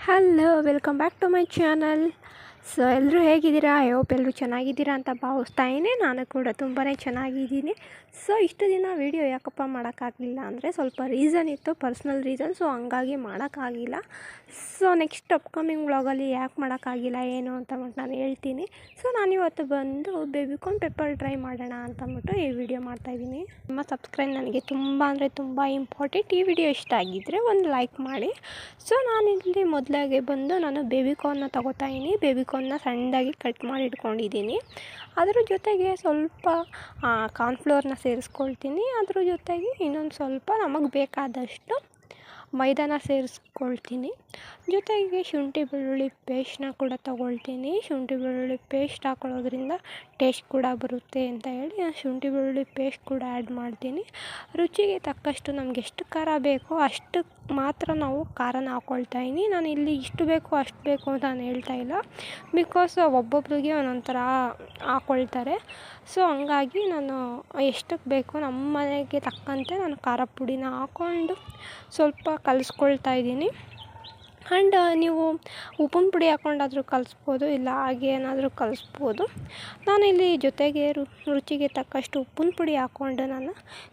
Hello welcome back to my channel. So ಎಲ್ಲರೂ ಹೇಗಿದ್ದೀರಾ? I hope ಎಲ್ಲರೂ ಚೆನ್ನಾಗಿದ್ದೀರಾ ಅಂತ ಭಾವಿಸ್ತಾ ಇದ್ದೀನಿ. ನಾನು ಕೂಡ ತುಂಬಾ ಚೆನ್ನಾಗಿದ್ದೀನಿ. ಸೊ ಇಷ್ಟು ದಿನ ವೀಡಿಯೋ ಯಾಕಪ್ಪ ಮಾಡೋಕ್ಕಾಗಲಿಲ್ಲ ಅಂದರೆ ಸ್ವಲ್ಪ ರೀಸನ್ ಇತ್ತು, ಪರ್ಸ್ನಲ್ ರೀಸನ್. ಸೊ ಹಂಗಾಗಿ ಮಾಡೋಕ್ಕಾಗಿಲ್ಲ. ಸೊ ನೆಕ್ಸ್ಟ್ ಅಪ್ಕಮಿಂಗ್ ವ್ಲಾಗಲ್ಲಿ ಯಾಕೆ ಮಾಡೋಕ್ಕಾಗಿಲ್ಲ ಏನು ಅಂತಂದ್ಬಿಟ್ಟು ನಾನು ಹೇಳ್ತೀನಿ. ಸೊ ನಾನಿವತ್ತು ಬಂದು ಬೇಬಿಕಾರ್ನ್ ಪೆಪ್ಪರ್ ಡ್ರೈ ಮಾಡೋಣ ಅಂತಂದ್ಬಿಟ್ಟು ಈ ವಿಡಿಯೋ ಮಾಡ್ತಾಯಿದ್ದೀನಿ. ನಿಮ್ಮ ಸಬ್ಸ್ಕ್ರೈಬ್ ನನಗೆ ತುಂಬ ಅಂದರೆ ತುಂಬ ಇಂಪಾರ್ಟೆಂಟ್. ಈ ವಿಡಿಯೋ ಇಷ್ಟ ಆಗಿದ್ದರೆ ಒಂದು ಲೈಕ್ ಮಾಡಿ. ಸೊ ನಾನಿಲ್ಲಿ ಮೊದಲಾಗೆ ಬಂದು ನಾನು ಬೇಬಿಕಾರ್ನ್ನ ತೊಗೋತಾಯಿದ್ದೀನಿ. ಬೇಬಿಕಾರ್ನ್ನ ಸಣ್ಣದಾಗಿ ಕಟ್ ಮಾಡಿ ಇಟ್ಕೊಂಡಿದ್ದೀನಿ. ಅದ್ರ ಜೊತೆಗೆ ಸ್ವಲ್ಪ ಕಾರ್ನ್ಫ್ಲೋರ್ನ ಸೇರಿಸ್ಕೊಳ್ತೀನಿ. ಅದ್ರ ಜೊತೆಗೆ ಇನ್ನೊಂದು ಸ್ವಲ್ಪ ನಮಗೆ ಬೇಕಾದಷ್ಟು ಮೈದಾನ ಸೇರಿಸ್ಕೊಳ್ತೀನಿ. ಜೊತೆಗೆ ಶುಂಠಿ ಬೆಳ್ಳುಳ್ಳಿ ಪೇಸ್ಟ್ನ ಕೂಡ ತೊಗೊಳ್ತೀನಿ. ಶುಂಠಿ ಬೆಳ್ಳುಳ್ಳಿ ಪೇಸ್ಟ್ ಹಾಕೊಳ್ಳೋದ್ರಿಂದ ಟೇಸ್ಟ್ ಕೂಡ ಬರುತ್ತೆ ಅಂತ ಹೇಳಿ ನಾನು ಶುಂಠಿ ಬೆಳ್ಳುಳ್ಳಿ ಪೇಸ್ಟ್ ಕೂಡ ಆ್ಯಡ್ ಮಾಡ್ತೀನಿ. ರುಚಿಗೆ ತಕ್ಕಷ್ಟು ನಮ್ಗೆ ಎಷ್ಟು ಖಾರ ಬೇಕೋ ಅಷ್ಟು ಮಾತ್ರ ನಾವು ಖಾರನ ಹಾಕ್ಕೊಳ್ತಾಯಿದ್ದೀನಿ. ನಾನು ಇಲ್ಲಿ ಇಷ್ಟು ಬೇಕು ಅಷ್ಟು ಬೇಕು ಅಂತ ನಾನು ಹೇಳ್ತಾ ಇಲ್ಲ, ಬಿಕಾಸ್ ಒಬ್ಬೊಬ್ರಿಗೆ ಒಂದೊಂದು ಥರ ಹಾಕ್ಕೊಳ್ತಾರೆ. ಸೊ ಹಂಗಾಗಿ ನಾನು ಎಷ್ಟಕ್ಕೆ ಬೇಕೋ ನಮ್ಮ ಮನೆಗೆ ತಕ್ಕಂತೆ ನಾನು ಖಾರ ಪುಡಿನ ಹಾಕ್ಕೊಂಡು ಸ್ವಲ್ಪ ಕಲಿಸ್ಕೊಳ್ತಾ ಇದ್ದೀನಿ. ಆ್ಯಂಡ್ ನೀವು ಉಪ್ಪಿನ ಪುಡಿ ಹಾಕ್ಕೊಂಡಾದರೂ ಕಲಿಸ್ಬೋದು, ಇಲ್ಲ ಹಾಗೆ ಏನಾದರೂ ಕಲಿಸ್ಬೋದು. ನಾನಿಲ್ಲಿ ಜೊತೆಗೆ ರುಚಿಗೆ ತಕ್ಕಷ್ಟು ಉಪ್ಪಿನ ಪುಡಿ ಹಾಕ್ಕೊಂಡು ನಾನು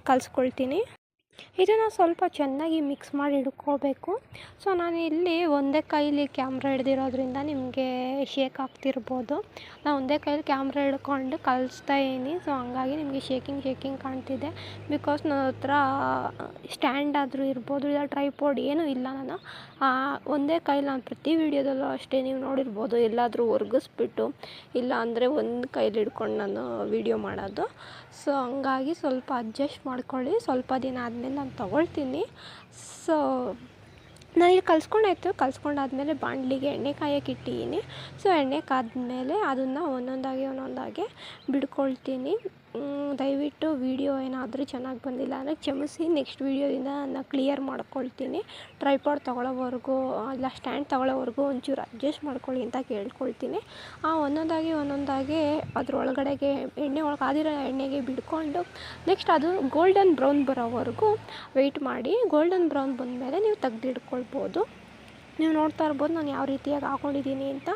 ಕಲಿಸ್ಕೊಳ್ತೀನಿ. ಇದನ್ನು ಸ್ವಲ್ಪ ಚೆನ್ನಾಗಿ ಮಿಕ್ಸ್ ಮಾಡಿ ಇಟ್ಕೋಬೇಕು. ಸೊ ನಾನು ಇಲ್ಲಿ ಒಂದೇ ಕೈಲಿ ಕ್ಯಾಮ್ರಾ ಹಿಡ್ದಿರೋದ್ರಿಂದ ನಿಮಗೆ ಶೇಕ್ ಆಗ್ತಿರ್ಬೋದು. ನಾನು ಒಂದೇ ಕೈಲಿ ಕ್ಯಾಮ್ರಾ ಹಿಡ್ಕೊಂಡು ಕಲಿಸ್ತಾಯಿದ್ದೀನಿ. ಸೊ ಹಂಗಾಗಿ ನಿಮಗೆ ಶೇಕಿಂಗ್ ಕಾಣ್ತಿದೆ. ಬಿಕಾಸ್ ನನ್ನ ಹತ್ರ ಸ್ಟ್ಯಾಂಡ್ ಆದರೂ ಇರ್ಬೋದು, ಇಲ್ಲ ಟ್ರೈಪಾಡ್ ಏನೂ ಇಲ್ಲ. ನಾನು ಒಂದೇ ಕೈಲಿ ನಾನು ಪ್ರತಿ ವೀಡಿಯೋದಲ್ಲೂ ಅಷ್ಟೇ ನೀವು ನೋಡಿರ್ಬೋದು, ಎಲ್ಲಾದರೂ ಒರ್ಗಿಸ್ಬಿಟ್ಟು ಇಲ್ಲ ಅಂದರೆ ಒಂದು ಕೈಲಿ ಹಿಡ್ಕೊಂಡು ನಾನು ವೀಡಿಯೋ ಮಾಡೋದು. ಸೊ ಹಂಗಾಗಿ ಸ್ವಲ್ಪ ಅಡ್ಜಸ್ಟ್ ಮಾಡ್ಕೊಳ್ಳಿ. ಸ್ವಲ್ಪ ದಿನ ಆದಮೇಲೆ ನಾನು ತೊಗೊಳ್ತೀನಿ. ಸೊ ನಾನಿಲ್ಲಿ ಕಲಿಸ್ಕೊಂಡಾದ್ಮೇಲೆ ಬಾಣಲಿಗೆ ಎಣ್ಣೆ ಕಾಯೋಕೆ ಇಟ್ಟಿದ್ದೀನಿ. ಸೊ ಎಣ್ಣೆ ಕಾದ್ಮೇಲೆ ಅದನ್ನು ಒಂದೊಂದಾಗೆ ಬಿಡ್ಕೊಳ್ತೀನಿ. ದಯವಿಟ್ಟು ವೀಡಿಯೋ ಏನಾದರೂ ಚೆನ್ನಾಗಿ ಬಂದಿಲ್ಲ ಅಂದರೆ ಕ್ಷಮಿಸಿ. ನೆಕ್ಸ್ಟ್ ವೀಡಿಯೋದಿಂದ ನಾನು ಕ್ಲಿಯರ್ ಮಾಡ್ಕೊಳ್ತೀನಿ. ಟ್ರೈಪಾಡ್ ತೊಗೊಳ್ಳೋವರೆಗೂ ಇಲ್ಲ ಸ್ಟ್ಯಾಂಡ್ ತೊಗೊಳ್ಳೋವರೆಗೂ ಒಂಚೂರು ಅಡ್ಜಸ್ಟ್ ಮಾಡ್ಕೊಳ್ಳಿ ಅಂತ ಕೇಳ್ಕೊಳ್ತೀನಿ. ಒಂದೊಂದಾಗೆ ಅದರೊಳಗಡೆಗೆ ಕಾದಿರೋ ಎಣ್ಣೆಗೆ ಬಿಡ್ಕೊಂಡು ನೆಕ್ಸ್ಟ್ ಅದು ಗೋಲ್ಡನ್ ಬ್ರೌನ್ ಬರೋವರೆಗೂ ವೆಯ್ಟ್ ಮಾಡಿ. ಗೋಲ್ಡನ್ ಬ್ರೌನ್ ಬಂದಮೇಲೆ ನೀವು ತೆಗೆದಿಟ್ಕೊಳ್ಬೋದು. ನೀವು ನೋಡ್ತಾ ಇರ್ಬೋದು ನಾನು ಯಾವ ರೀತಿಯಾಗಿ ಹಾಕ್ಕೊಂಡಿದ್ದೀನಿ ಅಂತ.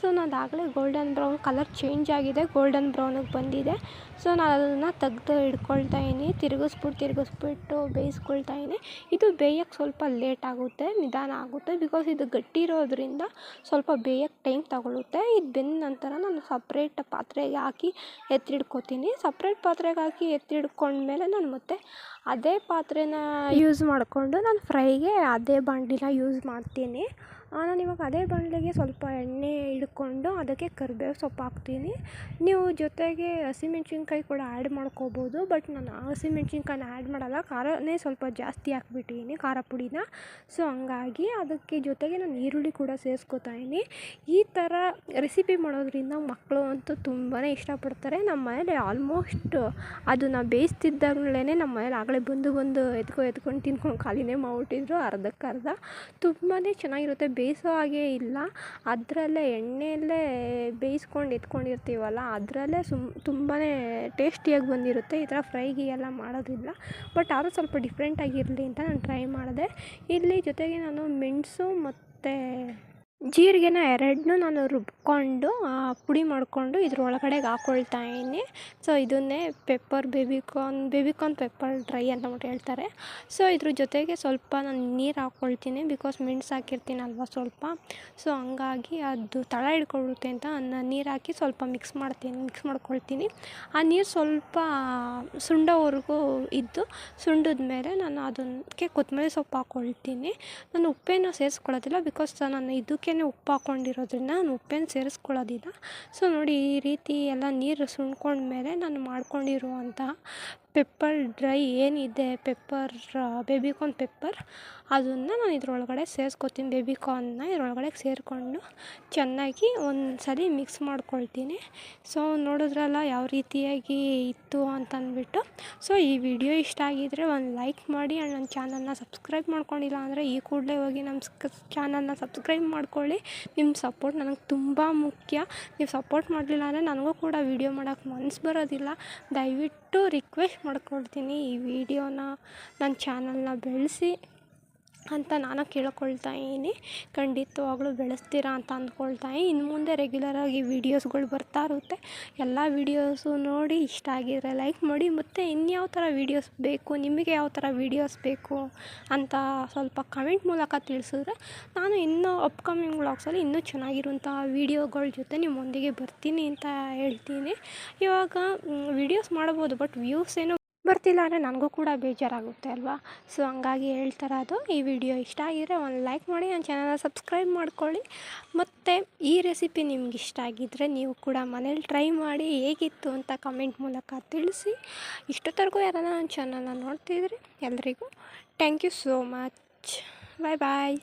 ಸೊ ಅದಾಗಲೇ ಗೋಲ್ಡನ್ ಬ್ರೌನ್ ಕಲರ್ ಚೇಂಜ್ ಆಗಿದೆ, ಗೋಲ್ಡನ್ ಬ್ರೌನಿಗೆ ಬಂದಿದೆ. ಸೊ ನಾನು ಅದನ್ನು ತೆಗೆದು ಇಟ್ಕೊಳ್ತಾಯಿದ್ದೀನಿ. ತಿರುಗಿಸ್ಬಿಟ್ಟು ಬೇಯಿಸ್ಕೊಳ್ತಾಯಿದ್ದೀನಿ. ಇದು ಬೇಯೋಕ್ಕೆ ಸ್ವಲ್ಪ ಲೇಟ್ ಆಗುತ್ತೆ, ನಿಧಾನ ಆಗುತ್ತೆ. ಬಿಕಾಸ್ ಇದು ಗಟ್ಟಿ ಇರೋದ್ರಿಂದ ಸ್ವಲ್ಪ ಬೇಯೋಕ್ಕೆ ಟೈಮ್ ತಗೊಳುತ್ತೆ. ಇದು ಬೆಂದ ನಂತರ ನಾನು ಸಪ್ರೇಟ್ ಪಾತ್ರೆಗೆ ಹಾಕಿ ಎತ್ತಿಡ್ಕೊತೀನಿ. ಸಪ್ರೇಟ್ ಪಾತ್ರೆಗೆ ಹಾಕಿ ಎತ್ತಿಡ್ಕೊಂಡ್ಮೇಲೆ ನಾನು ಮತ್ತೆ ಅದೇ ಪಾತ್ರೆನ ಯೂಸ್ ಮಾಡಿಕೊಂಡು ನಾನು ಫ್ರೈಗೆ ಅದೇ ಬಾಣಲಿನ ಯೂಸ್ ಮಾಡ್ತೀನಿ. ನಾನಿವಾಗ ಅದೇ ಬಾಣಲಿಗೆ ಸ್ವಲ್ಪ ಎಣ್ಣೆ ಹಿಡ್ಕೊಂಡು ಅದಕ್ಕೆ ಕರಿಬೇವು ಸೊಪ್ಪು ಹಾಕ್ತೀನಿ. ನೀವು ಜೊತೆಗೆ ಹಸಿಮೆಣ್ಸಿನ್ಕಾಯಿ ಕೂಡ ಆ್ಯಡ್ ಮಾಡ್ಕೋಬೋದು. ಬಟ್ ನಾನು ಹಸಿಮೆಣ್ಸಿನ್ಕಾಯಿನ ಆ್ಯಡ್ ಮಾಡಲ್ಲ, ಖಾರನೇ ಸ್ವಲ್ಪ ಜಾಸ್ತಿ ಹಾಕ್ಬಿಟ್ಟಿದ್ದೀನಿ, ಖಾರ ಪುಡಿನ. ಸೊ ಹಂಗಾಗಿ ಅದಕ್ಕೆ ಜೊತೆಗೆ ನಾನು ಈರುಳ್ಳಿ ಕೂಡ ಸೇರಿಸ್ಕೊತಾಯಿದ್ದೀನಿ. ಈ ಥರ ರೆಸಿಪಿ ಮಾಡೋದ್ರಿಂದ ಮಕ್ಕಳು ಅಂತೂ ತುಂಬಾ ಇಷ್ಟಪಡ್ತಾರೆ. ನಮ್ಮ ಮನೇಲಿ ಆಲ್ಮೋಸ್ಟ್ ಅದನ್ನು ಬೇಯಿಸ್ತಿದ್ದಾಗಲೇ ನಮ್ಮ ಮನೇಲಿ ಆಗಲೇ ಬಂದು ಎತ್ಕೊಂಡು ತಿನ್ಕೊಂಡು ಖಾಲಿನೇ ಮಾಡ್ಬಿಟ್ಟಿದ್ರು ಅರ್ಧಕ್ಕರ್ಧ. ತುಂಬಾ ಚೆನ್ನಾಗಿರುತ್ತೆ, ಬೇಯಿಸೋ ಹಾಗೆ ಇಲ್ಲ. ಅದರಲ್ಲೇ ಎಣ್ಣೆಯಲ್ಲೇ ಬೇಯಿಸ್ಕೊಂಡು ಎತ್ಕೊಂಡಿರ್ತೀವಲ್ಲ, ಅದರಲ್ಲೇ ತುಂಬಾ ಟೇಸ್ಟಿಯಾಗಿ ಬಂದಿರುತ್ತೆ. ಈ ಥರ ಫ್ರೈಗೆ ಎಲ್ಲ ಮಾಡೋದಿಲ್ಲ. ಬಟ್ ಆದರೂ ಸ್ವಲ್ಪ ಡಿಫ್ರೆಂಟಾಗಿರಲಿ ಅಂತ ನಾನು ಟ್ರೈ ಮಾಡಿದೆ. ಇಲ್ಲಿ ಜೊತೆಗೆ ನಾನು ಮೆಣಸು ಮತ್ತು ಜೀರಿಗೆನ ಎರಡನ್ನೂ ನಾನು ರುಬ್ಕೊಂಡು ಪುಡಿ ಮಾಡಿಕೊಂಡು ಇದ್ರೊಳಗಡೆಗೆ ಹಾಕ್ಕೊಳ್ತಾಯಿದ್ದೀನಿ. ಸೊ ಇದನ್ನೇ ಬೇಬಿಕಾರ್ನ್ ಪೆಪ್ಪರ್ ಡ್ರೈ ಅಂತಂದ್ಬಿಟ್ಟು ಹೇಳ್ತಾರೆ. ಸೊ ಇದ್ರ ಜೊತೆಗೆ ಸ್ವಲ್ಪ ನಾನು ನೀರು ಹಾಕ್ಕೊಳ್ತೀನಿ, ಬಿಕಾಸ್ ಮೆಣಸು ಹಾಕಿರ್ತೀನಲ್ವ ಸ್ವಲ್ಪ. ಸೊ ಹಂಗಾಗಿ ಅದು ತಳ ಹಿಡ್ಕೊಳುತ್ತೆ ಅಂತ ನಾನು ನೀರು ಹಾಕಿ ಸ್ವಲ್ಪ ಮಿಕ್ಸ್ ಮಾಡ್ಕೊಳ್ತೀನಿ. ಆ ನೀರು ಸ್ವಲ್ಪ ಸುಂಡೋವರೆಗೂ ಸುಂಡಿದ್ಮೇಲೆ ನಾನು ಅದಕ್ಕೆ ಕೊತ್ತಂಬರಿ ಸೊಪ್ಪು ಹಾಕ್ಕೊಳ್ತೀನಿ. ನಾನು ಉಪ್ಪೇನ ಸೇರಿಸ್ಕೊಳ್ಳೋದಿಲ್ಲ, ಬಿಕಾಸ್ ನಾನು ಇದಕ್ಕೆ ಉಪ್ಪು ಹಾಕ್ಕೊಂಡಿರೋದ್ರಿಂದ ನಾನು ಉಪ್ಪೇನು ಸೇರಿಸ್ಕೊಳ್ಳೋದಿಲ್ಲ. ಸೊ ನೋಡಿ, ಈ ರೀತಿ ಎಲ್ಲ ನೀರು ಸುಂಡ್ಕೊಂಡ್ಮೇಲೆ ನಾನು ಮಾಡ್ಕೊಂಡಿರುವಂತಹ ಪೆಪ್ಪರ್ ಡ್ರೈ ಏನಿದೆ, ಬೇಬಿಕಾರ್ನ್ ಪೆಪ್ಪರ್, ಅದನ್ನು ನಾನು ಇದ್ರೊಳಗಡೆ ಸೇರಿಸ್ಕೊತೀನಿ. ಬೇಬಿಕಾರ್ನ್ನ ಇದ್ರೊಳಗಡೆ ಸೇರಿಕೊಂಡು ಚೆನ್ನಾಗಿ ಒಂದು ಸಲ ಮಿಕ್ಸ್ ಮಾಡ್ಕೊಳ್ತೀನಿ. ಸೊ ನೋಡಿದ್ರಲ್ಲ ಯಾವ ರೀತಿಯಾಗಿ ಇತ್ತು ಅಂತಂದ್ಬಿಟ್ಟು. ಸೊ ಈ ವಿಡಿಯೋ ಇಷ್ಟ ಆಗಿದ್ದರೆ ಒಂದು ಲೈಕ್ ಮಾಡಿ. ಆ್ಯಂಡ್ ನನ್ನ ಚಾನಲ್ನ ಸಬ್ಸ್ಕ್ರೈಬ್ ಮಾಡ್ಕೊಂಡಿಲ್ಲ ಅಂದರೆ ಈ ಕೂಡಲೇ ಹೋಗಿ ನಮ್ಮ ಚಾನಲ್ನ ಸಬ್ಸ್ಕ್ರೈಬ್ ಮಾಡ್ಕೊಳ್ಳಿ. ನಿಮ್ಮ ಸಪೋರ್ಟ್ ನನಗೆ ತುಂಬ ಮುಖ್ಯ. ನೀವು ಸಪೋರ್ಟ್ ಮಾಡಲಿಲ್ಲ ಅಂದರೆ ನನಗೂ ಕೂಡ ವೀಡಿಯೋ ಮಾಡೋಕ್ಕೆ ಮನಸ್ಸು ಬರೋದಿಲ್ಲ. ದಯವಿಟ್ಟು ರಿಕ್ವೆಸ್ಟ್ ಮಾಡ್ಕೊಳ್ತೀನಿ, ಈ ವಿಡಿಯೋನ ನನ್ನ ಚಾನಲ್ನ ಬೆಳೆಸಿ. ಅಂತ ನಾನು ಕೇಳ್ಕೊಳ್ತಾ ಇದ್ದೀನಿ. ಖಂಡಿತವಾಗ್ಲೂ ಬೆಳೆಸ್ತೀರಾ ಅಂತ ಅಂದ್ಕೊಳ್ತಾ ಇನ್ನು ಮುಂದೆ ರೆಗ್ಯುಲರಾಗಿ ವೀಡಿಯೋಸ್ಗಳು ಬರ್ತಾ ಇರುತ್ತೆ. ಎಲ್ಲ ವೀಡಿಯೋಸು ನೋಡಿ ಇಷ್ಟ ಆಗಿದ್ರೆ ಲೈಕ್ ಮಾಡಿ, ಮತ್ತು ಇನ್ಯಾವ ಥರ ವೀಡಿಯೋಸ್ ಬೇಕು, ನಿಮಗೆ ಯಾವ ಥರ ವೀಡಿಯೋಸ್ ಬೇಕು ಅಂತ ಸ್ವಲ್ಪ ಕಮೆಂಟ್ ಮೂಲಕ ತಿಳಿಸಿದ್ರೆ ನಾನು ಇನ್ನೂ ಅಪ್ಕಮಿಂಗ್ ವ್ಲಾಗ್ಸಲ್ಲಿ ಇನ್ನೂ ಚೆನ್ನಾಗಿರುವಂಥ ವೀಡಿಯೋಗಳ ಜೊತೆ ನಿಮ್ಮೊಂದಿಗೆ ಬರ್ತೀನಿ ಅಂತ ಹೇಳ್ತೀನಿ. ಇವಾಗ ವೀಡಿಯೋಸ್ ಮಾಡ್ಬೋದು, ಬಟ್ ವ್ಯೂಸ್ ಏನು ಬರ್ತಿಲ್ಲ ಅಂದರೆ ನನಗೂ ಕೂಡ ಬೇಜಾರಾಗುತ್ತೆ ಅಲ್ವಾ. ಸೊ ಹಂಗಾಗಿ ಹೇಳ್ತಾರದು. ಈ ವಿಡಿಯೋ ಇಷ್ಟ ಆಗಿದ್ರೆ ಒಂದು ಲೈಕ್ ಮಾಡಿ, ನನ್ನ ಚಾನಲ್ನ ಸಬ್ಸ್ಕ್ರೈಬ್ ಮಾಡ್ಕೊಳ್ಳಿ. ಮತ್ತು ಈ ರೆಸಿಪಿ ನಿಮ್ಗೆ ಇಷ್ಟ ಆಗಿದ್ದರೆ ನೀವು ಕೂಡ ಮನೇಲಿ ಟ್ರೈ ಮಾಡಿ ಹೇಗಿತ್ತು ಅಂತ ಕಮೆಂಟ್ ಮೂಲಕ ತಿಳಿಸಿ. ಇಷ್ಟೊತ್ತವರೆಗೂ ಯಾರನ್ನ ನನ್ನ ಚಾನಲ್ನ ನೋಡ್ತಿದ್ರಿ ಎಲ್ರಿಗೂ thank you so much. Bye bye.